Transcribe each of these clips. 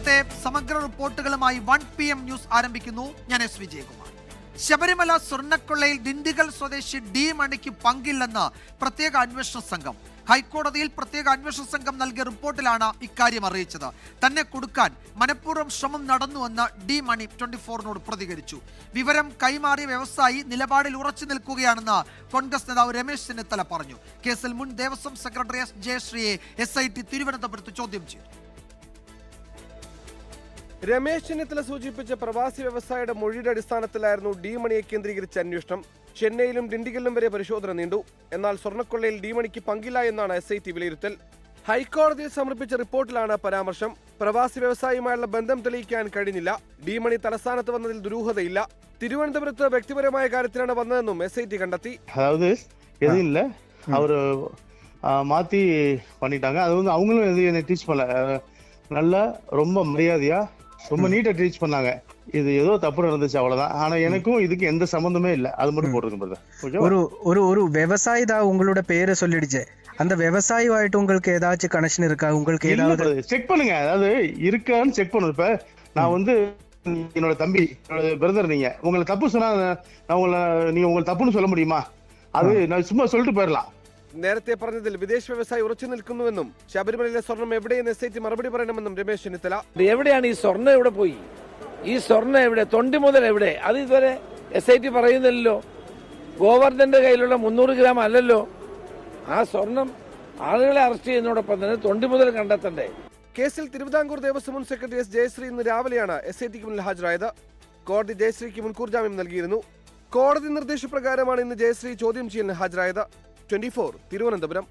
ഇന്നത്തെ സമഗ്ര റിപ്പോർട്ടുകളുമായി 1 PM news ആരംഭിക്കുന്നു. ഞാൻ എസ് വിജയകുമാർ. ശബരിമല സ്വർണ്ണക്കൊള്ളയിൽ ദിണ്ടിഗൽ സ്വദേശി ഡി മണിക്ക് പങ്കില്ലെന്ന് പ്രത്യേക അന്വേഷണ സംഘം. ഹൈക്കോടതിയിൽ പ്രത്യേക അന്വേഷണ സംഘം നൽകിയ റിപ്പോർട്ടിലാണ് ഇക്കാര്യം അറിയിച്ചത്. തന്നെ കൊടുക്കാൻ മനഃപൂർവ്വം ശ്രമം നടന്നുവെന്ന് ഡി മണി 24നോട് പ്രതികരിച്ചു. വിവരം കൈമാറിയ വ്യവസായി നിലപാടിൽ ഉറച്ചു നിൽക്കുകയാണെന്ന് കോൺഗ്രസ് നേതാവ് രമേശ് ചെന്നിത്തല പറഞ്ഞു. കേസിൽ മുൻ ദേവസ്വം സെക്രട്ടറി എസ് ജയശ്രീയെ SIT തിരുവനന്തപുരത്ത് ചോദ്യം ചെയ്തു. രമേശ് ചെന്നിത്തല സൂചിപ്പിച്ച പ്രവാസി വ്യവസായിയുടെ മൊഴിയുടെ അടിസ്ഥാനത്തിലായിരുന്നു ഡി മണിയെ കേന്ദ്രീകരിച്ച അന്വേഷണം. ചെന്നൈയിലും ഡിണ്ടിഗലിലും വരെ പരിശോധന നീണ്ടു. എന്നാൽ സ്വർണ്ണക്കൊള്ളയിൽ ഡി മണിക്ക് പങ്കില്ല എന്നാണ് SIT വിലയിരുത്തൽ. ഹൈക്കോടതിയിൽ സമർപ്പിച്ച റിപ്പോർട്ടിലാണ് പരാമർശം. പ്രവാസി വ്യവസായിയുമായുള്ള ബന്ധം തെളിയിക്കാൻ കഴിഞ്ഞില്ല. ഡി മണി തലസ്ഥാനത്ത് വന്നതിൽ ദുരൂഹതയില്ല. തിരുവനന്തപുരത്ത് വ്യക്തിപരമായ കാര്യത്തിലാണ് വന്നതെന്നും SIT കണ്ടെത്തി. அதாவது எதுவும் இல்லை, அவர் மாற்றி பண்ணிட்டாங்க. அது வந்து அவங்களும் எதுவும் என்னை டீச் பண்ணல, நல்லா ரொம்ப மரியாதையா ரொம்ப நீட்டா டீச் பண்ணாங்க. இது ஏதோ தப்பு நடந்துச்சு அவ்வளவுதான். ஆனா எனக்கும் இதுக்கு எந்த சம்பந்தமே இல்ல, அது மட்டும் போட்டுருக்கேன். ஒரு விவசாயி தான் உங்களோட பேரை சொல்லிடுச்சு. அந்த விவசாயியாயிட்டு உங்களுக்கு ஏதாச்சும் கனெக்ஷன் இருக்கா? உங்களுக்கு ஏதாவது செக் பண்ணுங்க, அதாவது இருக்கான்னு செக் பண்ணுங்க. இப்ப நான் வந்து என்னோட தம்பி, என்னோட பிரதர், நீங்க உங்களை தப்பு சொன்னா நீங்க உங்களை தப்புன்னு சொல்ல முடியுமா? அது நான் சும்மா சொல்லிட்டு போயிடலாம். നേരത്തെ പറഞ്ഞതിൽ വിദേശ വ്യവസായി ഉറച്ചു നിൽക്കുന്നുവെന്നും ശബരിമലയിലെ സ്വർണം എവിടെയെന്ന് SIT മറുപടി പറയണമെന്നും രമേശ് ചെന്നിത്തല. എവിടെയാണ് ഈ സ്വർണ്ണം? എവിടെ പോയി ഈ സ്വർണ്ണം? എവിടെ? തൊണ്ടി മുതൽ എവിടെ? അത് ഇതുവരെ SIT പറയുന്നില്ലല്ലോ. ഗോവർദ്ധന്റെ കയ്യിലുള്ള 300 ഗ്രാം അല്ലല്ലോ ആ സ്വർണം. ആളുകളെ അറസ്റ്റ് ചെയ്യുന്നതോടൊപ്പം തന്നെ തൊണ്ടി മുതൽ കണ്ടെത്തണ്ടേ? കേസിൽ തിരുവിതാംകൂർ ദേവസ്വം മുൻ സെക്രട്ടറി എസ് ജയശ്രീ ഇന്ന് രാവിലെയാണ് SITക്ക് മുന്നിൽ ഹാജരായത്. കോടതി ജയശ്രീക്ക് മുൻകൂർ ജാമ്യം നൽകിയിരുന്നു. കോടതി നിർദ്ദേശപ്രകാരമാണ് ഇന്ന് ജയശ്രീ ചോദ്യം ചെയ്യലിന് ഹാജരായത്. 24 തിരുവനന്തപുരം.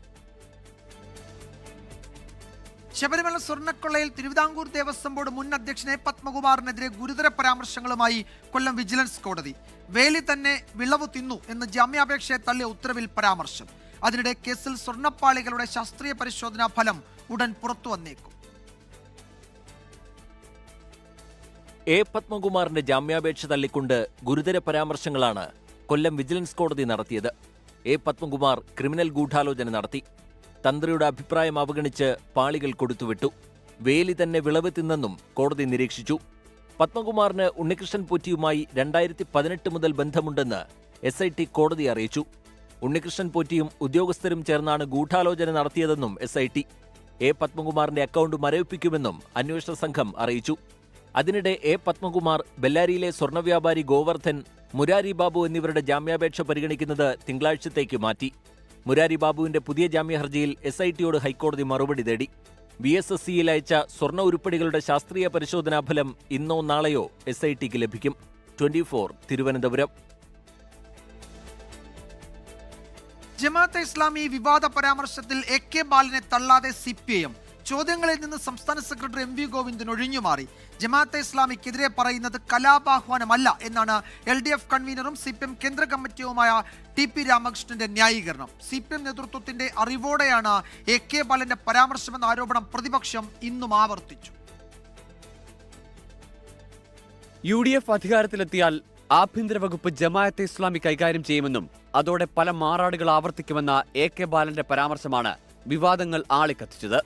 ശബരിമല സ്വർണ്ണക്കൊള്ളയിൽ തിരുവിതാംകൂർ ദേവസ്വം ബോർഡ് മുൻ അധ്യക്ഷനെ പത്മകുമാറിനെതിരെ ഗുരുതര പരാമർശങ്ങളുമായി കൊല്ലം വിജിലൻസ് കോടതി. വേലി തന്നെ വിളവ് തിന്നു എന്ന് ജാമ്യാപേക്ഷയെ തള്ളിയ ഉത്തരവിൽ പരാമർശം. അതിനിടെ കേസിൽ സ്വർണ്ണപ്പാളികളുടെ ശാസ്ത്രീയ പരിശോധനാ ഫലം ഉടൻ പുറത്തു വന്നേക്കും. പത്മകുമാറിന്റെ ജാമ്യാപേക്ഷ തള്ളിക്കൊണ്ട് ഗുരുതര പരാമർശങ്ങളാണ് കൊല്ലം വിജിലൻസ് കോടതി നടത്തിയത്. പത്മകുമാർ ക്രിമിനൽ ഗൂഢാലോചന നടത്തി. തന്ത്രിയുടെ അഭിപ്രായം അവഗണിച്ച് പാളികൾ കൊടുത്തുവിട്ടു. വേലി തന്നെ വിളവ് തിന്നെന്നും കോടതി നിരീക്ഷിച്ചു. പത്മകുമാറിന് ഉണ്ണികൃഷ്ണൻ പോറ്റിയുമായി 2018 മുതൽ ബന്ധമുണ്ടെന്ന് SIT കോടതി അറിയിച്ചു. ഉണ്ണികൃഷ്ണൻ പോറ്റിയും ഉദ്യോഗസ്ഥരും ചേർന്നാണ് ഗൂഢാലോചന നടത്തിയതെന്നും SIT. പത്മകുമാറിന്റെ അക്കൗണ്ട് മരവിപ്പിക്കുമെന്നും അന്വേഷണ സംഘം അറിയിച്ചു. അതിനിടെ പത്മകുമാർ, ബെല്ലാരിയിലെ സ്വർണ്ണ വ്യാപാരി ഗോവർദ്ധൻ, മുരാരി ബാബു എന്നിവരുടെ ജാമ്യാപേക്ഷ പരിഗണിക്കുന്നത് തിങ്കളാഴ്ചത്തേക്ക് മാറ്റി. മുരാരി ബാബുവിന്റെ പുതിയ ജാമ്യഹർജിയിൽ SITയോട് ഹൈക്കോടതി മറുപടി തേടി. VSSCയിൽ അയച്ച സ്വർണ്ണ ഉരുപ്പടികളുടെ ശാസ്ത്രീയ പരിശോധനാഫലം ഇന്നോ നാളെയോ SITക്ക് ലഭിക്കും. 24 തിരുവനന്തപുരം. ജമാഅത്തെ ഇസ്ലാമി വിവാദ പരാമർശത്തിൽ AK ബാലനെ തള്ളാതെ CPIM. ചോദ്യങ്ങളിൽ നിന്ന് സംസ്ഥാന സെക്രട്ടറി MV ഗോവിന്ദൻ ഒഴിഞ്ഞുമാറി. ജമാഅത്തെ ഇസ്ലാമിക്കെതിരെ പറയുന്നത് കലാപാഹ്വാനമല്ല എന്നാണ് LDF കൺവീനറും CPM കേന്ദ്ര കമ്മിറ്റിയുമായ TP രാമകൃഷ്ണന്റെ ന്യായീകരണം. CPM നേതൃത്വത്തിന്റെ അറിവോടെയാണ് AK ബാലന്റെ പരാമർശമെന്ന ആരോപണം പ്രതിപക്ഷം ഇന്നും ആവർത്തിച്ചു. UDF അധികാരത്തിലെത്തിയാൽ ആഭ്യന്തര വകുപ്പ് ജമാഅത്തെ ഇസ്ലാമി കൈകാര്യം ചെയ്യുമെന്നും അതോടെ പല മാറാടുകൾ ആവർത്തിക്കുമെന്ന AK ബാലന്റെ പരാമർശമാണ് വിവാദങ്ങൾ ആളിക്കത്തിച്ചത്.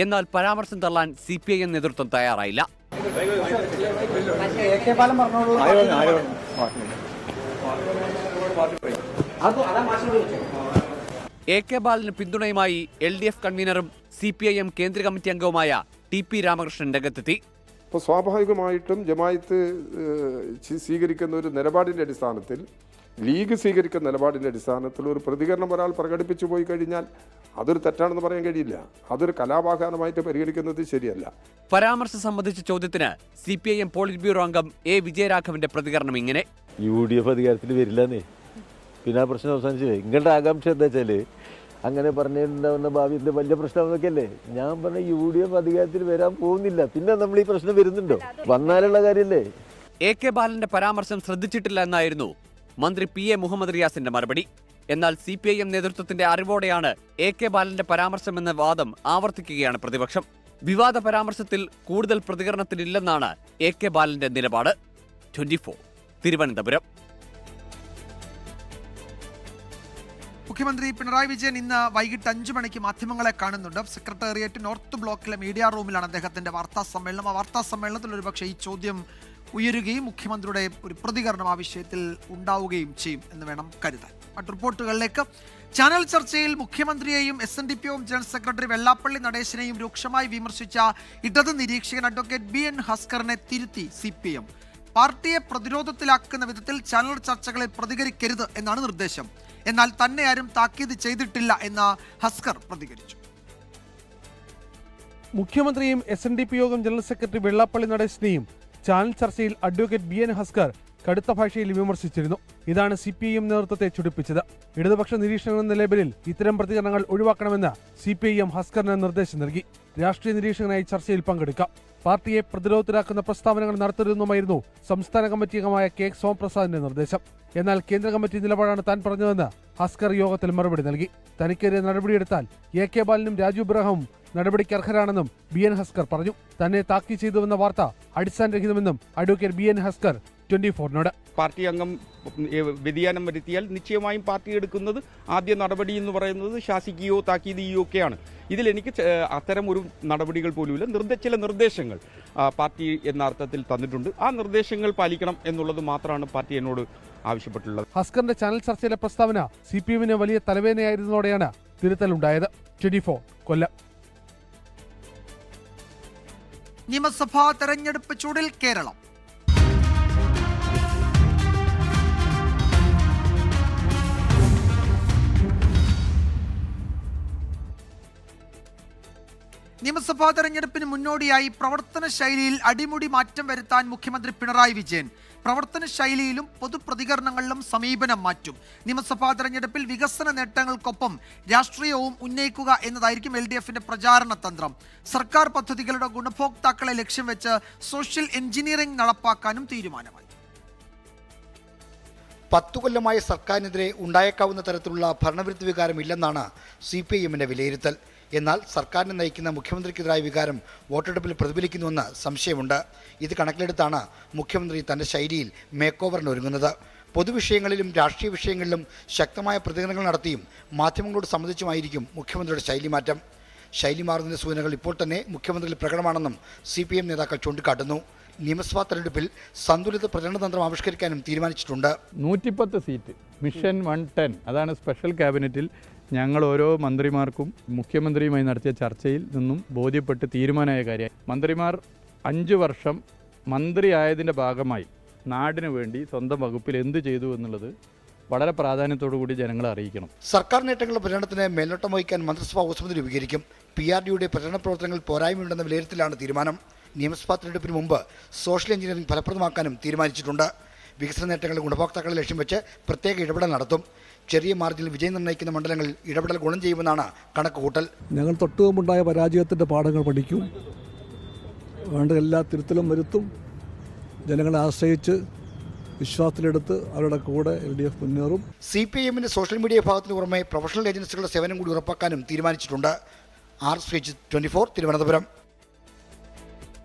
എന്നാൽ പരാമർശം തള്ളാൻ CPIM നേതൃത്വം തയ്യാറായില്ല. AK ബാലന് പിന്തുണയുമായി LDF കൺവീനറും CPIM കേന്ദ്ര കമ്മിറ്റി അംഗവുമായ TP രാമകൃഷ്ണൻ രംഗത്തെത്തി. അപ്പോൾ സ്വാഭാവികമായിട്ടും ജമാഅത്ത് സ്വീകരിക്കുന്ന ഒരു നിലപാടിൻ്റെ അടിസ്ഥാനത്തിൽ, ലീഗ് സ്വീകരിക്കുന്ന നിലപാടിൻ്റെ അടിസ്ഥാനത്തിൽ ഒരു പ്രതികരണം ഒരാൾ പ്രകടിപ്പിച്ചു പോയി കഴിഞ്ഞാൽ അതൊരു തെറ്റാണെന്ന് പറയാൻ കഴിയില്ല. അതൊരു കലാപാഹ്വാനമായിട്ട് പരിഗണിക്കുന്നത് ശരിയല്ല. പരാമർശം സംബന്ധിച്ച ചോദ്യത്തിന് CPIM പോളിറ്റ് ബ്യൂറോ അംഗം A വിജയരാഘവന്റെ പ്രതികരണം ഇങ്ങനെ: UDF അധികാരത്തിൽ വരില്ലെന്നേ, പിന്നെ ആ പ്രശ്നം അവസാനിച്ചു. നിങ്ങളുടെ ആകാംക്ഷ എന്താ വെച്ചാല് അങ്ങനെ പറഞ്ഞിട്ടുണ്ടാവുന്ന ഭാവിയിൽ വലിയ പ്രശ്നമൊക്കെ അല്ലേ. ഞാൻ പറഞ്ഞ UDF അധികാരത്തിൽ വരാൻ പോകുന്നില്ല, പിന്നെ നമ്മൾ ഈ പ്രശ്നം വരുന്നുണ്ടോ? വന്നാലുള്ള കാര്യമല്ലേ. AK ബാലന്റെ പരാമർശം ശ്രദ്ധിച്ചിട്ടില്ല എന്നായിരുന്നു മന്ത്രി PA മുഹമ്മദ് റിയാസിന്റെ മറുപടി. എന്നാൽ CPIM നേതൃത്വത്തിന്റെ അറിവോടെയാണ് AK ബാലന്റെ പരാമർശമെന്ന വാദം ആവർത്തിക്കുകയാണ് പ്രതിപക്ഷം. വിവാദ പരാമർശത്തിൽ കൂടുതൽ പ്രതികരണത്തിനില്ലെന്നാണ് AK ബാലന്റെ നിലപാട്. 24 തിരുവനന്തപുരം. മുഖ്യമന്ത്രി പിണറായി വിജയൻ ഇന്ന് വൈകിട്ട് 5 മണിക്ക് മാധ്യമങ്ങളെ കാണുന്നുണ്ട്. സെക്രട്ടേറിയറ്റ് നോർത്ത് ബ്ലോക്കിലെ മീഡിയ റൂമിലാണ് അദ്ദേഹത്തിന്റെ വാർത്താ സമ്മേളനം. ആ വാർത്താ സമ്മേളനത്തിൽ ഒരുപക്ഷെ ഈ ചോദ്യം ഉയരുകയും മുഖ്യമന്ത്രിയുടെ ഒരു പ്രതികരണം ആ വിഷയത്തിൽ ഉണ്ടാവുകയും ചെയ്യും എന്ന് വേണം കരുതാൻ. മറ്റു റിപ്പോർട്ടുകളിലേക്ക്. ചാനൽ ചർച്ചയിൽ മുഖ്യമന്ത്രിയെയും SNDP ജനറൽ സെക്രട്ടറി വെള്ളാപ്പള്ളി നടേശനെയും രൂക്ഷമായി വിമർശിച്ച ഇടത് നിരീക്ഷകൻ അഡ്വക്കേറ്റ് BN ഹസ്കറിനെ തിരുത്തി CPM. പാർട്ടിയെ പ്രതിരോധത്തിലാക്കുന്ന വിധത്തിൽ ചാനൽ ചർച്ചകളിൽ പ്രതികരിക്കരുത് എന്നാണ് നിർദ്ദേശം. എന്നാൽ തന്നെ ആരും താക്കീത് ചെയ്തിട്ടില്ല എന്ന് ഹസ്കർ പ്രതികരിച്ചു. മുഖ്യമന്ത്രിയും SNDP ജനറൽ സെക്രട്ടറി വെള്ളാപ്പള്ളി നടേശനെയും ചാനൽ ചർച്ചയിൽ അഡ്വക്കേറ്റ് BN ഹസ്കർ കടുത്ത ഭാഷയിൽ വിമർശിച്ചിരുന്നു. ഇതാണ് CPIM നേതൃത്വത്തെ ചുടിപ്പിച്ചത്. ഇടതുപക്ഷ നിരീക്ഷകൻ എന്ന ലേബലിൽ ഇത്തരം പ്രതികരണങ്ങൾ ഒഴിവാക്കണമെന്ന് CPIM ഹസ്കറിന് നിർദ്ദേശം നൽകി. രാഷ്ട്രീയ നിരീക്ഷകനായി ചർച്ചയിൽ പങ്കെടുക്കാം. പാർട്ടിയെ പ്രതിരോധത്തിലാക്കുന്ന പ്രസ്താവനകൾ നടത്തരുതെന്നുമായിരുന്നു സംസ്ഥാന കമ്മിറ്റി അംഗമായ K സോമപ്രസാദിന്റെ നിർദ്ദേശം. എന്നാൽ കേന്ദ്ര കമ്മിറ്റി നിലപാടാണ് താൻ പറഞ്ഞതെന്ന് ഹസ്കർ യോഗത്തിൽ മറുപടി നൽകി. തനിക്കെതിരെ നടപടിയെടുത്താൽ AK ബാലനും രാജു ഇബ്രാഹിമും നടപടിക്ക് അർഹരാണെന്നും BN ഹസ്കർ പറഞ്ഞു. തന്നെ താക്കീത് ചെയ്തുവെന്ന വാർത്ത അടിസ്ഥാനരഹിതമെന്നും അഡ്വക്കേറ്റ് BN ഹസ്കർ 24നോട്. പാർട്ടി അംഗം വ്യതിയാനം വരുത്തിയാൽ നിശ്ചയമായും പാർട്ടി എടുക്കുന്നത് ആദ്യ നടപടി എന്ന് പറയുന്നത് ശാസിക്കുകയോ താക്കീത് ചെയ്യുകയോ ഒക്കെയാണ്. ഇതിലെനിക്ക് അത്തരം ഒരു നടപടികൾ പോലുമില്ല. ചില നിർദ്ദേശങ്ങൾ പാർട്ടി എന്ന അർത്ഥത്തിൽ തന്നിട്ടുണ്ട്. ആ നിർദ്ദേശങ്ങൾ പാലിക്കണം എന്നുള്ളത് മാത്രമാണ് പാർട്ടി എന്നോട് ആവശ്യപ്പെട്ടുള്ളത്. ഹസ്കറിന്റെ ചാനൽ ചർച്ചയിലെ പ്രസ്താവന CPIMന് വലിയ തലവേദനയായിരുന്നതോടെയാണ് തിരുത്തലുണ്ടായത്. 24 കൊല്ലം. നിയമസഭാ തെരഞ്ഞെടുപ്പ് ചൂടിൽ കേരളം. നിയമസഭാ തെരഞ്ഞെടുപ്പിന് മുന്നോടിയായി പ്രവർത്തന ശൈലിയിൽ അടിമുടി മാറ്റം വരുത്താൻ മുഖ്യമന്ത്രി പിണറായി വിജയൻ. പ്രവർത്തന ശൈലിയിലും പൊതുപ്രതികരണങ്ങളിലും സമീപനം മാറ്റും. നിയമസഭാ തെരഞ്ഞെടുപ്പിൽ വികസന നേട്ടങ്ങൾക്കൊപ്പം രാഷ്ട്രീയവും ഉന്നയിക്കുക എന്നതായിരിക്കും LDFന്റെ പ്രചാരണ തന്ത്രം. സർക്കാർ പദ്ധതികളുടെ ഗുണഭോക്താക്കളെ ലക്ഷ്യം വെച്ച് സോഷ്യൽ എഞ്ചിനീയറിംഗ് നടപ്പാക്കാനും തീരുമാനമായി. 10 കൊല്ലമായ സർക്കാരിനെതിരെ ഉണ്ടായേക്കാവുന്ന തരത്തിലുള്ള ഭരണവിരുദ്ധ വികാരം ഇല്ലെന്നാണ് CPIMന്റെ വിലയിരുത്തൽ. എന്നാൽ സർക്കാരിനെ നയിക്കുന്ന മുഖ്യമന്ത്രിക്കെതിരായ വികാരം വോട്ടെടുപ്പിൽ പ്രതിഫലിക്കുന്നുവെന്ന് സംശയമുണ്ട്. ഇത് കണക്കിലെടുത്താണ് മുഖ്യമന്ത്രി തൻ്റെ ശൈലിയിൽ മേക്ക് ഓവറിന് ഒരുങ്ങുന്നത്. പൊതുവിഷയങ്ങളിലും രാഷ്ട്രീയ വിഷയങ്ങളിലും ശക്തമായ പ്രതികരണങ്ങൾ നടത്തിയും മാധ്യമങ്ങളോട് സംബന്ധിച്ചുമായിരിക്കും മുഖ്യമന്ത്രിയുടെ ശൈലി മാറ്റം. ശൈലി മാറുന്നതിൻ്റെ സൂചനകൾ ഇപ്പോൾ തന്നെ മുഖ്യമന്ത്രിയിൽ പ്രകടമാണെന്നും CPIM നേതാക്കൾ ചൂണ്ടിക്കാട്ടുന്നു. നിയമസഭാ തെരഞ്ഞെടുപ്പിൽ സന്തുലിത പ്രചരണതന്ത്രം ആവിഷ്കരിക്കാനും തീരുമാനിച്ചിട്ടുണ്ട്. 110 സീറ്റ് മിഷൻ 110 അതാണ് സ്പെഷ്യൽ ക്യാബിനറ്റിൽ ഞങ്ങൾ ഓരോ മന്ത്രിമാർക്കും മുഖ്യമന്ത്രിയുമായി നടത്തിയ ചർച്ചയിൽ നിന്നും ബോധ്യപ്പെട്ട് തീരുമാനമായ കാര്യം. മന്ത്രിമാർ 5 വർഷം മന്ത്രിയായതിൻ്റെ ഭാഗമായി നാടിനു വേണ്ടി സ്വന്തം വകുപ്പിൽ എന്ത് ചെയ്തു എന്നുള്ളത് വളരെ പ്രാധാന്യത്തോടു കൂടി ജനങ്ങളെ അറിയിക്കണം. സർക്കാർ നേട്ടങ്ങളുടെ പ്രചരണത്തിന് മേൽനോട്ടം വഹിക്കാൻ മന്ത്രിസഭാ ഉപസമിതി രൂപീകരിക്കും. PRDയുടെ പ്രചരണ പ്രവർത്തനങ്ങളിൽ പോരായ്മയുണ്ടെന്ന വിലയിരുത്തലാണ് തീരുമാനം. നിയമസഭാ തെരഞ്ഞെടുപ്പിന് മുമ്പ് സോഷ്യൽ എഞ്ചിനീയറിംഗ് ഫലപ്രദമാക്കാനും തീരുമാനിച്ചിട്ടുണ്ട്. വികസന നേട്ടങ്ങളുടെ ഗുണഭോക്താക്കളെ ലക്ഷ്യം വെച്ച് പ്രത്യേക ഇടപെടൽ നടത്തും. ചെറിയ മാർജിനിൽ വിജയം നിർണ്ണയിക്കുന്ന മണ്ഡലങ്ങളിൽ ഇടപെടൽ ഗുണം ചെയ്യുമെന്നാണ് കണക്കുകൂട്ടൽ. ഞങ്ങൾ തൊട്ടുമുമ്പുണ്ടായ പരാജയത്തിൻ്റെ പാഠങ്ങൾ പഠിക്കും, വേണ്ട എല്ലാ തിരുത്തലും വരുത്തും. ജനങ്ങളെ ആശ്രയിച്ച് വിശ്വാസത്തിലെടുത്ത് അവരുടെ കൂടെ LDF മുന്നേറും. CPIMന്റെ സോഷ്യൽ മീഡിയ വിഭാഗത്തിന് പുറമെ പ്രൊഫഷണൽ ഏജൻസികളുടെ സേവനം കൂടി ഉറപ്പാക്കാനും തീരുമാനിച്ചിട്ടുണ്ട്. R. ശ്രീജിത്ത്, 24, തിരുവനന്തപുരം.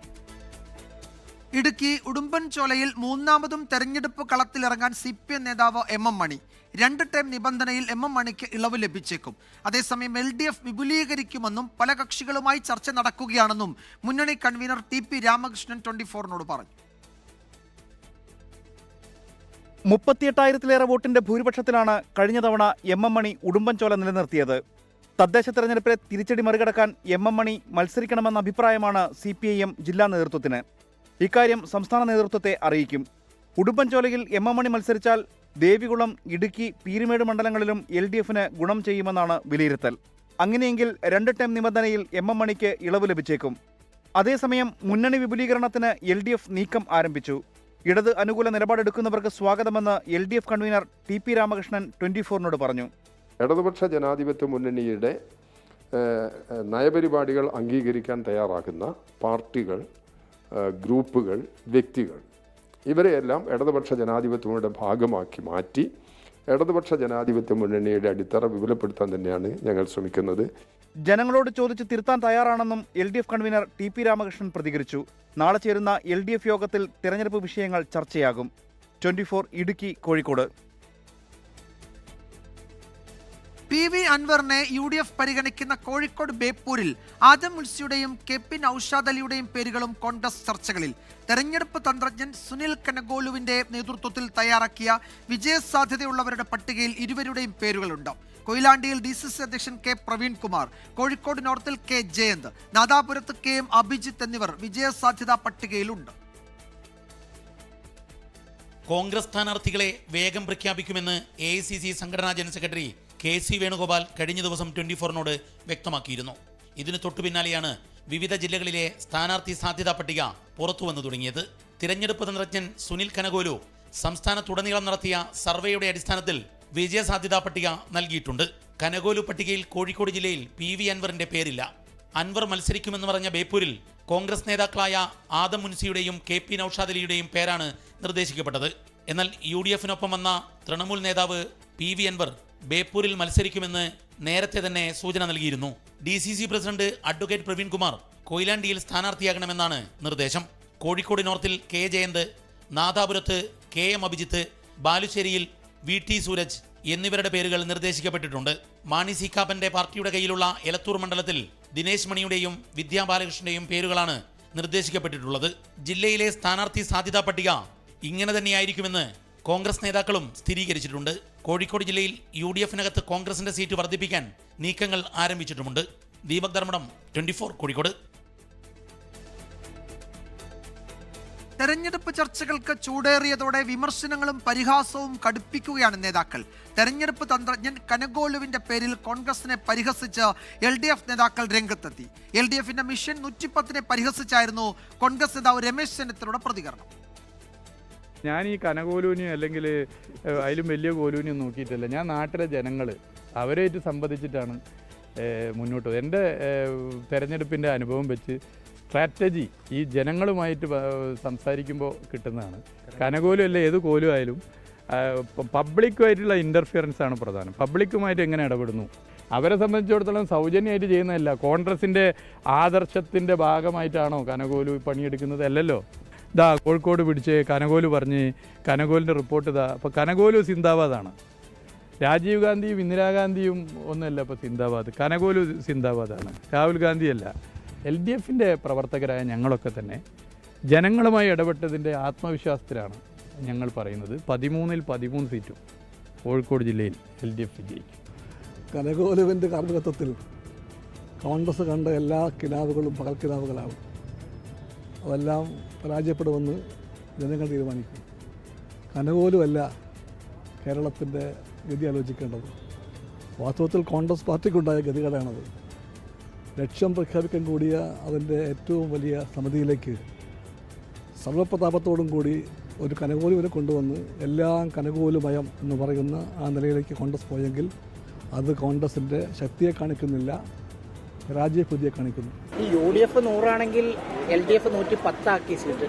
ഇടുക്കി ഉടുമ്പൻചോലയിൽ മൂന്നാമതും തെരഞ്ഞെടുപ്പ് കളത്തിലിറങ്ങാൻ CPM നേതാവ് MM മണി. 2 ടൈം നിബന്ധനയിൽ MM മണിക്ക് ഇളവ് ലഭിച്ചേക്കും. അതേസമയം LDF വിപുലീകരിക്കുമെന്നും പല കക്ഷികളുമായി ചർച്ച നടക്കുകയാണെന്നും മുന്നണി കൺവീനർ TP രാമകൃഷ്ണൻ 24നോട് പറഞ്ഞു. 38,000-ലേറെ വോട്ടിന്റെ ഭൂരിപക്ഷത്തിലാണ് കഴിഞ്ഞ തവണ MM മണി ഉടുമ്പൻചോല നിലനിർത്തിയത്. തദ്ദേശ തെരഞ്ഞെടുപ്പിലെ തിരിച്ചടി മറികടക്കാൻ MM മണി മത്സരിക്കണമെന്ന അഭിപ്രായമാണ് CPIM ജില്ലാ നേതൃത്വത്തിന്. ഇക്കാര്യം സംസ്ഥാന നേതൃത്വത്തെ അറിയിക്കും. ഉടുമ്പൻചോലയിൽ MM മണി മത്സരിച്ചാൽ ദേവികുളം, ഇടുക്കി, പീരുമേട് മണ്ഡലങ്ങളിലും LDFന് ഗുണം ചെയ്യുമെന്നാണ് വിലയിരുത്തൽ. അങ്ങനെയെങ്കിൽ 2 ടൈം നിബന്ധനയിൽ MM മണിക്ക് ഇളവ് ലഭിച്ചേക്കും. അതേസമയം മുന്നണി വിപുലീകരണത്തിന് LDF നീക്കം ആരംഭിച്ചു. ഇടത് അനുകൂല നിലപാടെടുക്കുന്നവർക്ക് സ്വാഗതമെന്ന് LDF കൺവീനർ TP രാമകൃഷ്ണൻ 24നോട് പറഞ്ഞു. ഇടതുപക്ഷ ജനാധിപത്യ മുന്നണിയുടെ നയപരിപാടികൾ അംഗീകരിക്കാൻ തയ്യാറാക്കുന്ന പാർട്ടികൾ, ഗ്രൂപ്പുകൾ, വ്യക്തികൾ ഇവരെയെല്ലാം ഇടതുപക്ഷ ജനാധിപത്യങ്ങളുടെ ഭാഗമാക്കി മാറ്റി ഇടതുപക്ഷ ജനാധിപത്യ മുന്നണിയുടെ അടിത്തറ വിപുലപ്പെടുത്താൻ തന്നെയാണ് ഞങ്ങൾ ശ്രമിക്കുന്നത്. ജനങ്ങളോട് ചോദിച്ച് തിരുത്താൻ തയ്യാറാണെന്നും LDF കൺവീനർ TP രാമകൃഷ്ണൻ പ്രതികരിച്ചു. നാളെ ചേരുന്ന LDF യോഗത്തിൽ തെരഞ്ഞെടുപ്പ് വിഷയങ്ങൾ ചർച്ചയാകും. 24 ഇടുക്കി, കോഴിക്കോട്. PV അൻവറിനെ UDF പരിഗണിക്കുന്ന കോഴിക്കോട് ബേപ്പൂരിൽ ആദം മുൻസിയുടെയും KP നൌഷാദ് അലിയുടെയും പേരുകളും കോൺഗ്രസ് ചർച്ചകളിൽ. തെരഞ്ഞെടുപ്പ് തന്ത്രജ്ഞൻ സുനിൽ കനഗോലുവിന്റെ നേതൃത്വത്തിൽ തയ്യാറാക്കിയ വിജയസാധ്യതയുള്ളവരുടെ പട്ടികയിൽ ഇരുവരുടെയും പേരുകളുണ്ട്. കൊയിലാണ്ടിയിൽ DCC അധ്യക്ഷൻ K Praveenkumar, Kozhikode നോർത്തിൽ K Jayant, നാദാപുരത്ത് KM Abhijith എന്നിവർ വിജയസാധ്യതാ പട്ടികയിലുണ്ട്. കോൺഗ്രസ് സ്ഥാനാർത്ഥികളെ വേഗം പ്രഖ്യാപിക്കുമെന്ന് AICC സംഘടനാ ജനറൽ സെക്രട്ടറി KC വേണുഗോപാൽ കഴിഞ്ഞ ദിവസം 24നോട് വ്യക്തമാക്കിയിരുന്നു. ഇതിന് തൊട്ടു പിന്നാലെയാണ് വിവിധ ജില്ലകളിലെ സ്ഥാനാർത്ഥി സാധ്യതാ പട്ടിക പുറത്തു വന്നു തുടങ്ങിയത്. തിരഞ്ഞെടുപ്പ് തന്ത്രജ്ഞൻ സുനിൽ കനഗോലു സംസ്ഥാനത്തുടനീളം നടത്തിയ സർവേയുടെ അടിസ്ഥാനത്തിൽ വിജയസാധ്യതാ പട്ടിക നൽകിയിട്ടുണ്ട്. കനഗോലു പട്ടികയിൽ കോഴിക്കോട് ജില്ലയിൽ PV അൻവറിന്റെ പേരില്ല. അൻവർ മത്സരിക്കുമെന്ന് പറഞ്ഞ ബേപ്പൂരിൽ കോൺഗ്രസ് നേതാക്കളായ ആദം മുൻസിയുടെയും KP നൌഷാദ് അലിയുടെയും പേരാണ് നിർദ്ദേശിക്കപ്പെട്ടത്. എന്നാൽ UDFനൊപ്പം വന്ന തൃണമൂൽ നേതാവ് PV അൻവർ ബേപ്പൂരിൽ മത്സരിക്കുമെന്ന് നേരത്തെ തന്നെ സൂചന നൽകിയിരുന്നു. DCC പ്രസിഡന്റ് അഡ്വക്കേറ്റ് പ്രവീൺകുമാർ കൊയിലാണ്ടിയിൽ സ്ഥാനാർത്ഥിയാകണമെന്നാണ് നിർദ്ദേശം. Kozhikode നോർത്തിൽ K Jayant, നാദാപുരത്ത് KM Abhijith, ബാലുശ്ശേരിയിൽ VT Sooraj എന്നിവരുടെ പേരുകൾ നിർദ്ദേശിക്കപ്പെട്ടിട്ടുണ്ട്. മാണി സി കാപ്പന്റെ പാർട്ടിയുടെ കയ്യിലുള്ള എലത്തൂർ മണ്ഡലത്തിൽ ദിനേശ് മണിയുടെയും വിദ്യാ ബാലകൃഷ്ണന്റെയും പേരുകളാണ് നിർദ്ദേശിക്കപ്പെട്ടിട്ടുള്ളത്. ജില്ലയിലെ സ്ഥാനാർത്ഥി സാധ്യതാ പട്ടിക ഇങ്ങനെ തന്നെയായിരിക്കുമെന്ന് കോൺഗ്രസ് നേതാക്കളും സ്ഥിരീകരിച്ചിട്ടുണ്ട്. കോഴിക്കോട് ജില്ലയിൽ UDFനകത്ത് കോൺഗ്രസിന്റെ സീറ്റ് വർദ്ധിപ്പിക്കാൻ നീക്കങ്ങൾ ആരംഭിച്ചിട്ടുമുണ്ട്. ദീപക് ധർമ്മടം, 24 കോഴിക്കോട്. തെരഞ്ഞെടുപ്പ് ചർച്ചകൾക്ക് ചൂടേറിയതോടെ വിമർശനങ്ങളും പരിഹാസവും കടുപ്പിക്കുകയാണ് നേതാക്കൾ. തെരഞ്ഞെടുപ്പ് തന്ത്രജ്ഞൻ കനഗോലുവിന്റെ പേരിൽ കോൺഗ്രസിനെ പരിഹസിച്ച് LDF നേതാക്കൾ രംഗത്തെത്തി. LDFന്റെ മിഷൻ 110നെ പരിഹസിച്ചായിരുന്നു കോൺഗ്രസ് നേതാവ് രമേശ് ചെന്നിത്തലയുടെ പ്രതികരണം. ഞാൻ ഈ കനകോലൂനെയും അല്ലെങ്കിൽ അതിലും വലിയ കോലൂനെയും നോക്കിയിട്ടില്ല. ഞാൻ നാട്ടിലെ ജനങ്ങൾ അവരായിട്ട് സംബന്ധിച്ചിട്ടാണ് മുന്നോട്ട് പോകുന്നത്. എൻ്റെ തെരഞ്ഞെടുപ്പിൻ്റെ അനുഭവം വെച്ച് സ്ട്രാറ്റജി ഈ ജനങ്ങളുമായിട്ട് സംസാരിക്കുമ്പോൾ കിട്ടുന്നതാണ്. കനകോലും അല്ല ഏത് കോലും ആയാലും പബ്ലിക്കുമായിട്ടുള്ള ഇൻ്റർഫിയറൻസ് ആണ് പ്രധാനം. പബ്ലിക്കുമായിട്ട് എങ്ങനെ ഇടപെടുന്നു, അവരെ സംബന്ധിച്ചിടത്തോളം സൗജന്യമായിട്ട് ചെയ്യുന്നതല്ല. കോൺഗ്രസിൻ്റെ ആദർശത്തിൻ്റെ ഭാഗമായിട്ടാണോ കനകോലു പണിയെടുക്കുന്നത്? അല്ലല്ലോ. ഇതാ കോഴിക്കോട് പിടിച്ച് കനകോലു പറഞ്ഞ് കനകോലിൻ്റെ റിപ്പോർട്ട് ഇതാ. അപ്പോൾ കനകോലു സിന്ദാബാദാണ്. രാജീവ് ഗാന്ധിയും ഇന്ദിരാഗാന്ധിയും ഒന്നുമല്ല ഇപ്പോൾ സിന്ദാബാദ്. കനകോലു സിന്ദാബാദാണ്, രാഹുൽ ഗാന്ധിയല്ല. LDFൻ്റെ പ്രവർത്തകരായ ഞങ്ങളൊക്കെ തന്നെ ജനങ്ങളുമായി ഇടപെട്ടതിൻ്റെ ആത്മവിശ്വാസത്തിലാണ് ഞങ്ങൾ പറയുന്നത് 13ൽ 13 സീറ്റും കോഴിക്കോട് ജില്ലയിൽ LDF വിജയിക്കും. കനകോലുവിൻ്റെ കാർമ്മികത്വത്തിൽ കോൺഗ്രസ് കണ്ട എല്ലാ കിനാവുകളും പകൽക്കിനാവുകളാവും. അതെല്ലാം പരാജയപ്പെടുമെന്ന് ജനങ്ങൾ തീരുമാനിക്കും. കനകോലുമല്ല കേരളത്തിൻ്റെ ഗതി ആലോചിക്കേണ്ടത്. വാസ്തവത്തിൽ കോൺഗ്രസ് പാർട്ടിക്കുണ്ടായ ഗതികേടാണത്. ലക്ഷ്യം പ്രഖ്യാപിക്കാൻ കൂടിയ അതിൻ്റെ ഏറ്റവും വലിയ സമിതിയിലേക്ക് സർവപ്രതാപത്തോടും കൂടി ഒരു കനകോലുവിനെ കൊണ്ടുവന്ന് എല്ലാം കനകോലുമയം എന്ന് പറയുന്ന ആ നിലയിലേക്ക് കോൺഗ്രസ് പോയെങ്കിൽ അത് കോൺഗ്രസിൻ്റെ ശക്തിയെ കാണിക്കുന്നില്ല, രാജ്യബുദ്ധിയെ കാണിക്കുന്നു. ഈ UDF 100 ആണെങ്കിൽ LDF 110 ആക്കി സീറ്റ്.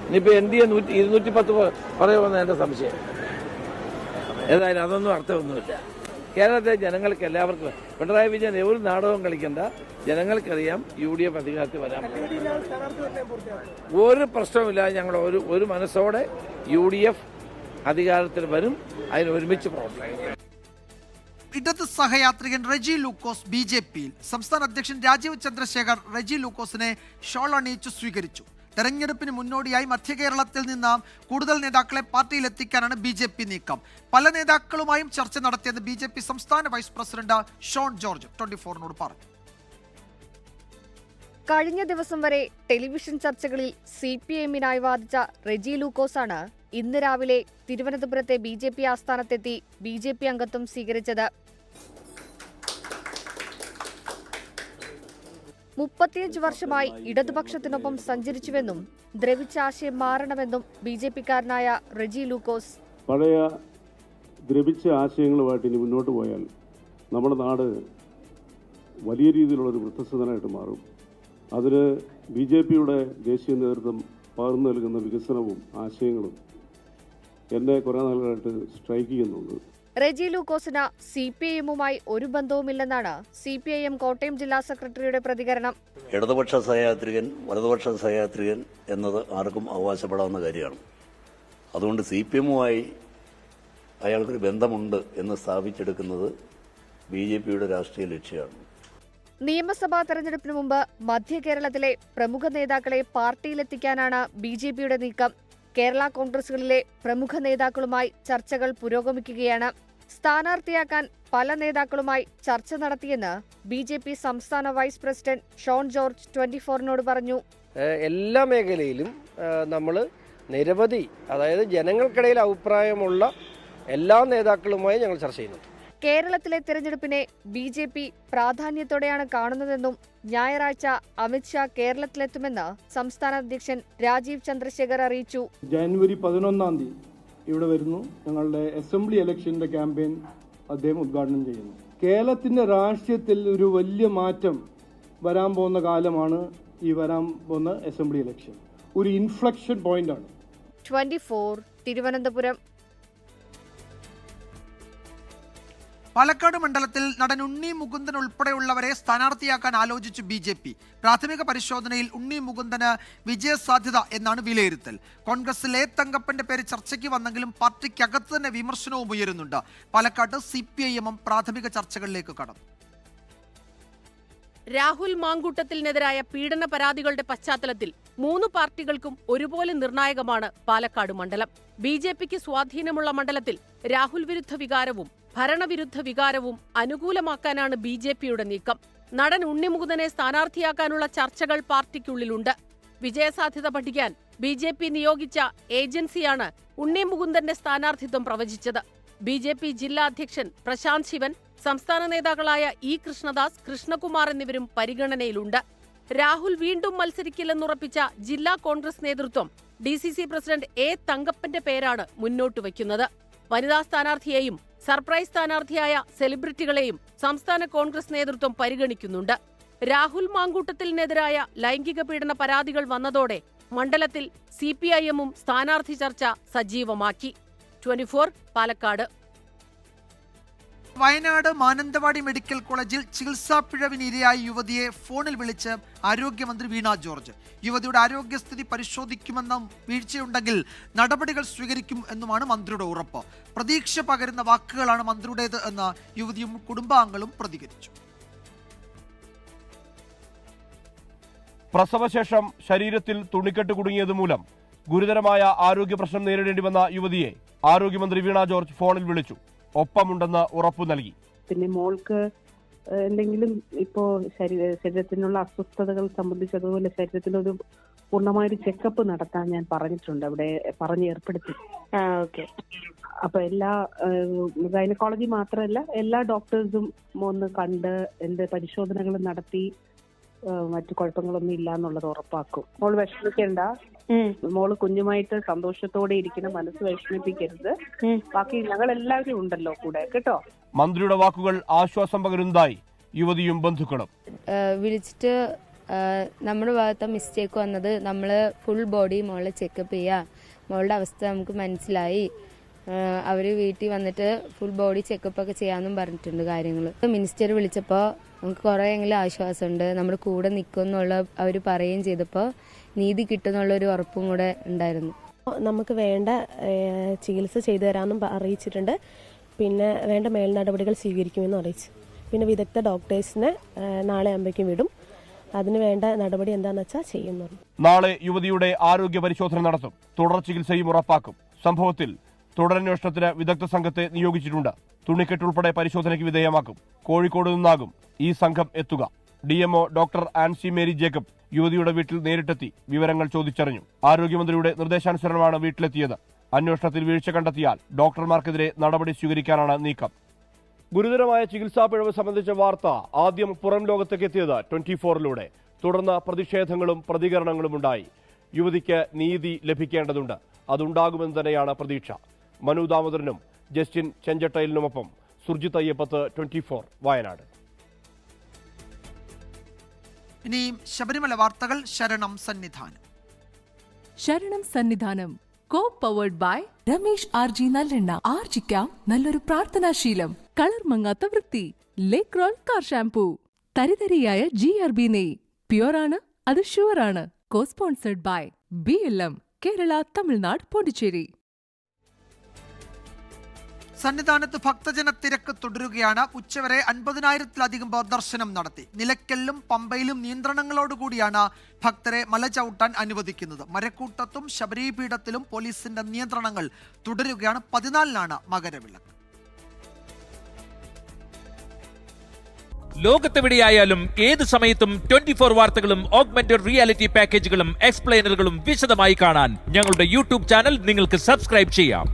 ഇനിയിപ്പോൾ NDA 210 പറയുമെന്ന് എൻ്റെ സംശയം. ഏതായാലും അതൊന്നും അർത്ഥമൊന്നുമില്ല. കേരളത്തിലെ ജനങ്ങൾക്ക് എല്ലാവർക്കും പിണറായി വിജയൻ ഒരു നാടകവും കളിക്കണ്ട. ജനങ്ങൾക്കറിയാം UDF അധികാരത്തിൽ വരാൻ ഒരു പ്രശ്നവുമില്ല. ഞങ്ങൾ ഒരു മനസ്സോടെ UDF അധികാരത്തിൽ വരും. അതിന് ഒരുമിച്ച് പ്രവർത്തിക്കും. ഇടത് സഹയാത്രികൻ റെജി ലൂക്കോസ് BJPയിൽ. സംസ്ഥാന അധ്യക്ഷൻ രാജീവ് ചന്ദ്രശേഖർ റെജി ലൂക്കോസിനെ ഷോൾ അണിയിച്ചു സ്വീകരിച്ചു. തെരഞ്ഞെടുപ്പിന് മുന്നോടിയായി മധ്യകേരളത്തിൽ നിന്ന് കൂടുതൽ നേതാക്കളെ പാർട്ടിയിലെത്തിക്കാനാണ് BJP നീക്കം. പല നേതാക്കളുമായും ചർച്ച നടത്തിയെന്ന് BJP സംസ്ഥാന വൈസ് പ്രസിഡന്റ് ഷോൺ ജോർജ് 24നോട് പറഞ്ഞു. കഴിഞ്ഞ ദിവസം വരെ ടെലിവിഷൻ ചർച്ചകളിൽ CPIഎമ്മിനായി വാദിച്ച റെജി ലൂക്കോസാണ് ഇന്ന് രാവിലെ തിരുവനന്തപുരത്തെ BJP ആസ്ഥാനത്തെത്തി BJP അംഗത്വം സ്വീകരിച്ചത്. 35 വർഷമായി ഇടതുപക്ഷത്തിനൊപ്പം സഞ്ചരിച്ചുവെന്നും ദ്രവിച്ച ആശയം മാറണമെന്നും BJPക്കാരനായ റെജി ലൂക്കോസ്. പഴയ ദ്രവിച്ച ആശയങ്ങളുമായിട്ട് ഇനി മുന്നോട്ട് പോയാൽ നമ്മുടെ നാട് വലിയ രീതിയിലുള്ളൊരു വൃദ്ധസദനമായിട്ട് മാറും. അതിന് BJPയുടെ ദേശീയ നേതൃത്വം പകർന്നു നൽകുന്ന വികസനവും ആശയങ്ങളും എന്നെ കുറേ നാളുകളായിട്ട് സ്ട്രൈക്ക് ചെയ്യുന്നുണ്ട്. റെജി ലൂക്കോസിന് CPIഎമ്മുമായി ഒരു ബന്ധവുമില്ലെന്നാണ് CPIഎം കോട്ടയം ജില്ലാ സെക്രട്ടറിയുടെ പ്രതികരണം. ഇടതുപക്ഷ സഹയാത്രികൻ വലതുപക്ഷ സഹയാത്രികൻ എന്നത് ആർക്കും അവകാശപ്പെടാവുന്ന കാര്യമാണ്. അതുകൊണ്ട് CPIഎമ്മുമായി അയാൾക്കൊരു ബന്ധമുണ്ട് എന്ന് സ്ഥാപിച്ചെടുക്കുന്നത് BJPയുടെ രാഷ്ട്രീയ ലക്ഷ്യമാണ്. നിയമസഭാ തെരഞ്ഞെടുപ്പിന് മുമ്പ് മധ്യ കേരളത്തിലെ പ്രമുഖ നേതാക്കളെ പാർട്ടിയിലെത്തിക്കാനാണ് BJPയുടെ നീക്കം. കേരള കോൺഗ്രസുകളിലെ പ്രമുഖ നേതാക്കളുമായി ചർച്ചകൾ പുരോഗമിക്കുകയാണ്. സ്ഥാനാർത്ഥിയാക്കാൻ പല നേതാക്കളുമായി ചർച്ച നടത്തിയെന്ന് BJP സംസ്ഥാന വൈസ് പ്രസിഡന്റ് ഷോൺ ജോർജ് 24-നോട് പറഞ്ഞു. എല്ലാ മേഖലയിലും നമ്മൾ നിരവധി, അതായത് ജനങ്ങൾക്കിടയിൽ അഭിപ്രായമുള്ള എല്ലാ നേതാക്കളുമായി ഞങ്ങൾ ചർച്ച ചെയ്യുന്നു. കേരളത്തിലെ തെരഞ്ഞെടുപ്പിനെ BJP പ്രാധാന്യത്തോടെയാണ് കാണുന്നതെന്നും ഞായറാഴ്ച അമിത്ഷാ കേരളത്തിലെത്തുമെന്ന് സംസ്ഥാന അധ്യക്ഷൻ രാജീവ് ചന്ദ്രശേഖർ അറിയിച്ചു. ജനുവരി 11 ഇവിടെ വരുന്നു. ഞങ്ങളുടെ അസംബ്ലി ഇലക്ഷന്റെ ക്യാമ്പയിൻ അദ്ദേഹം ഉദ്ഘാടനം ചെയ്യുന്നു. കേരളത്തിന്റെ രാഷ്ട്രീയത്തിൽ ഒരു വലിയ മാറ്റം വരാൻ പോകുന്ന കാലമാണ് ഈ വരാൻ പോകുന്ന അസംബ്ലി ഇലക്ഷൻ. ഒരു ഇൻഫ്ലക്ഷൻ പോയിന്റ് ആണ്. 24 തിരുവനന്തപുരം. പാലക്കാട് മണ്ഡലത്തിൽ നടൻ ഉണ്ണി മുകുന്ദൻ ഉൾപ്പെടെയുള്ളവരെ സ്ഥാനാർത്ഥിയാക്കാൻ ആലോചിച്ചു BJP. പ്രാഥമിക പരിശോധനയിൽ ഉണ്ണി മുകുന്ദന് വിജയസാധ്യത എന്നാണ് വിലയിരുത്തൽ. കോൺഗ്രസിലെ തങ്കപ്പന്റെ പേര് ചർച്ചയ്ക്ക് വന്നെങ്കിലും പാർട്ടിക്കകത്ത് തന്നെ വിമർശനവും ഉയരുന്നുണ്ട്. പാലക്കാട് CPIM പ്രാഥമിക ചർച്ചകളിലേക്ക് കടന്നു. രാഹുൽ മാങ്കൂട്ടത്തിനെതിരായ പീഡന പരാതികളുടെ പശ്ചാത്തലത്തിൽ 3 പാർട്ടികൾക്കും ഒരുപോലെ നിർണായകമാണ് പാലക്കാട് മണ്ഡലം. BJPക്ക് സ്വാധീനമുള്ള മണ്ഡലത്തിൽ രാഹുൽ വിരുദ്ധ വികാരവും ഭരണവിരുദ്ധ വികാരവും അനുകൂലമാക്കാനാണ് BJPയുടെ നീക്കം. നടൻ ഉണ്ണി മുകുന്ദനെ സ്ഥാനാർത്ഥിയാക്കാനുള്ള ചർച്ചകൾ പാർട്ടിക്കുള്ളിലുണ്ട്. വിജയസാധ്യത പഠിക്കാൻ BJP നിയോഗിച്ച ഏജൻസിയാണ് ഉണ്ണി മുകുന്ദന്റെ സ്ഥാനാർത്ഥിത്വം പ്രവചിച്ചത്. BJP ജില്ലാ അധ്യക്ഷൻ പ്രശാന്ത് ശിവൻ, സംസ്ഥാന നേതാക്കളായ E. കൃഷ്ണദാസ്, കൃഷ്ണകുമാർ എന്നിവരും പരിഗണനയിലുണ്ട്. രാഹുൽ വീണ്ടും മത്സരിക്കില്ലെന്നുറപ്പിച്ച ജില്ലാ കോൺഗ്രസ് നേതൃത്വം DCC പ്രസിഡന്റ് A. തങ്കപ്പന്റെ പേരാണ് മുന്നോട്ട് വയ്ക്കുന്നത്. വനിതാ സ്ഥാനാർത്ഥിയെയും സർപ്രൈസ് സ്ഥാനാർത്ഥിയായ സെലിബ്രിറ്റികളെയും സംസ്ഥാന കോൺഗ്രസ് നേതൃത്വം പരിഗണിക്കുന്നുണ്ട്. രാഹുൽ മാങ്കൂട്ടത്തിനെതിരായ ലൈംഗിക പീഡന പരാതികൾ വന്നതോടെ മണ്ഡലത്തിൽ CPIM സ്ഥാനാർത്ഥി ചർച്ച സജീവമാക്കി. 24 പാലക്കാട്. വയനാട് മാനന്തവാടി മെഡിക്കൽ കോളേജിൽ ചികിത്സാ പിഴവിനിരയായ യുവതിയെ ഫോണിൽ വിളിച്ച് ആരോഗ്യമന്ത്രി വീണ ജോർജ്. യുവതിയുടെ ആരോഗ്യസ്ഥിതി പരിശോധിക്കുമെന്നും വീഴ്ചയുണ്ടെങ്കിൽ നടപടികൾ സ്വീകരിക്കും എന്നുമാണ് മന്ത്രിയുടെ ഉറപ്പ്. പ്രതീക്ഷ പകരുന്ന വാക്കുകളാണ് മന്ത്രിയുടേത് എന്ന് യുവതിയും കുടുംബാംഗങ്ങളും പ്രതികരിച്ചു. പ്രസവശേഷം ശരീരത്തിൽ തുണിക്കെട്ട് കുടുങ്ങിയത് മൂലം ഗുരുതരമായ ആരോഗ്യ പ്രശ്നം നേരിടേണ്ടി വന്ന യുവതിയെ ആരോഗ്യമന്ത്രി വീണ ജോർജ് ഫോണിൽ വിളിച്ചു. ഒപ്പമുണ്ടെന്ന് ഉറപ്പു നൽകി. പിന്നെ മോൾക്ക് എന്തെങ്കിലും ഇപ്പോ ശരീരത്തിനുള്ള അസ്വസ്ഥതകൾ സംബന്ധിച്ചതുപോലെ ശരീരത്തിനൊരു പൂർണ്ണമായൊരു ചെക്കപ്പ് നടത്താൻ ഞാൻ പറഞ്ഞിട്ടുണ്ട്, അവിടെ പറഞ്ഞ് ഏർപ്പെടുത്തി. അപ്പൊ എല്ലാ ഗൈനക്കോളജി മാത്രമല്ല എല്ലാ ഡോക്ടേഴ്സും ഒന്ന് കണ്ട് എന്റെ പരിശോധനകൾ നടത്തി മറ്റു കുഴപ്പങ്ങളൊന്നും ഇല്ല എന്നുള്ളത് ഉറപ്പാക്കും. മോള് വിഷമിക്കണ്ട, മോള് കുഞ്ഞുമായിട്ട് സന്തോഷത്തോടെ ഇരിക്കണം, മനസ്സ് വിഷമിപ്പിക്കരുത്. ബാക്കി ഞങ്ങൾ എല്ലാവരും ഉണ്ടല്ലോ കൂടെ, കേട്ടോ. മന്ത്രിയുടെ വാക്കുകൾ ആശ്വാസം പകരുന്നതായി യുവതിയും ബന്ധുക്കളും. വിളിച്ചിട്ട് നമ്മുടെ ഭാഗത്തെ മിസ്റ്റേക്ക് വന്നത് നമ്മൾ ഫുൾ ബോഡി മോളെ ചെക്കപ്പ് ചെയ്യുക, മോളുടെ അവസ്ഥ നമുക്ക് മനസ്സിലായി, അവർ വീട്ടിൽ വന്നിട്ട് ഫുൾ ബോഡി ചെക്കപ്പ് ഒക്കെ ചെയ്യാമെന്നും പറഞ്ഞിട്ടുണ്ട് കാര്യങ്ങൾ. മിനിസ്റ്റർ വിളിച്ചപ്പോൾ നമുക്ക് കുറേയെങ്കിലും ആശ്വാസമുണ്ട്, നമ്മുടെ കൂടെ നിൽക്കുമെന്നുള്ള അവർ പറയുകയും ചെയ്തപ്പോൾ നീതി കിട്ടുമെന്നുള്ളൊരു ഉറപ്പും കൂടെ ഉണ്ടായിരുന്നു. നമുക്ക് വേണ്ട ചികിത്സ ചെയ്തു തരാമെന്നും അറിയിച്ചിട്ടുണ്ട്. പിന്നെ വേണ്ട മേൽ നടപടികൾ സ്വീകരിക്കുമെന്നും അറിയിച്ചു. പിന്നെ വിദഗ്ധ ഡോക്ടേഴ്സിനെ നാളെ ആകുമ്പോഴേക്കും വിടും. അതിന് വേണ്ട നടപടി എന്താണെന്ന് വെച്ചാൽ ചെയ്യുന്നു. നാളെ യുവതിയുടെ ആരോഗ്യ പരിശോധന നടത്തും. തുടർ ചികിത്സയും ഉറപ്പാക്കും. സംഭവത്തിൽ തുടരന്വേഷണത്തിന് വിദഗ്ധ സംഘത്തെ നിയോഗിച്ചിട്ടുണ്ട്. തുണിക്കെട്ടുൾപ്പെടെ പരിശോധനയ്ക്ക് വിധേയമാക്കും. കോഴിക്കോട് നിന്നാകും ഈ സംഘം എത്തുക. DMO doctor Ancy Mary Jacob യുവതിയുടെ വീട്ടിൽ നേരിട്ടെത്തി വിവരങ്ങൾ ചോദിച്ചറിഞ്ഞു. ആരോഗ്യമന്ത്രിയുടെ നിർദ്ദേശാനുസരണമാണ് വീട്ടിലെത്തിയത്. അന്വേഷണത്തിൽ വീഴ്ച കണ്ടെത്തിയാൽ ഡോക്ടർമാർക്കെതിരെ നടപടി സ്വീകരിക്കാനാണ് നീക്കം. ഗുരുതരമായ ചികിത്സാ പിഴവ് സംബന്ധിച്ച വാർത്ത ആദ്യം പുറം ലോകത്തേക്ക് എത്തിയത് 24-ലൂടെ. തുടർന്ന് പ്രതിഷേധങ്ങളും പ്രതികരണങ്ങളും ഉണ്ടായി. യുവതിക്ക് നീതി ലഭിക്കേണ്ടതുണ്ട്, അതുണ്ടാകുമെന്ന് തന്നെയാണ് പ്രതീക്ഷ. മനു ദാമോദരനും ജസ്റ്റിൻ ചെഞ്ചട്ടയിലിനുമൊപ്പം സുർജിത് അയ്യപ്പത്ത്, 24 വയനാട്. ഇനി ശബരിമല വാർത്തകൾ. ശരണം സന്നിധാനം. ശരണം സന്നിധാനം കോ-പവേർഡ് ബൈ രമേശ് RG നല്ലെണ്ണ. ആർജിക്കാം നല്ലൊരു പ്രാർത്ഥനാശീലം. കളർ മങ്ങാത്ത വൃത്തി. ലേക്രോൾ കാർ ഷാംപൂ. തരിതരിയായ GRB നെയ്. പ്യുവറാണ്, അത് ഷുവറാണ്. കോ-സ്പോൺസർഡ് ബൈ BLM കേരള, തമിഴ്നാട്, പോണ്ടിച്ചേരി. സന്നിധാനത്ത് ഭക്തജന തിരക്ക് തുടരുകയാണ്. ഉച്ചവരെ 50,000-ത്തിലധികം പേർ ദർശനം നടത്തി. നിലയ്ക്കലിലും പമ്പയിലും നിയന്ത്രണങ്ങളോടുകൂടിയാണ് ഭക്തരെ മല ചവിട്ടാൻ അനുവദിക്കുന്നത്. മരക്കൂട്ടത്തും ശബരിപീഠത്തിലും പോലീസിന്റെ നിയന്ത്രണങ്ങൾ തുടരുകയാണ്. 14-നാണ് മകരവിളക്ക്. ലോകത്തെവിടെയായാലും ഏത് സമയത്തും 24 വാർത്തകളും ഓഗ്മെന്റഡ് റിയാലിറ്റി പാക്കേജുകളും എക്സ്പ്ലെയിനറുകളും വിശദമായി കാണാൻ ഞങ്ങളുടെ യൂട്യൂബ് ചാനൽ നിങ്ങൾക്ക് സബ്സ്ക്രൈബ് ചെയ്യാം.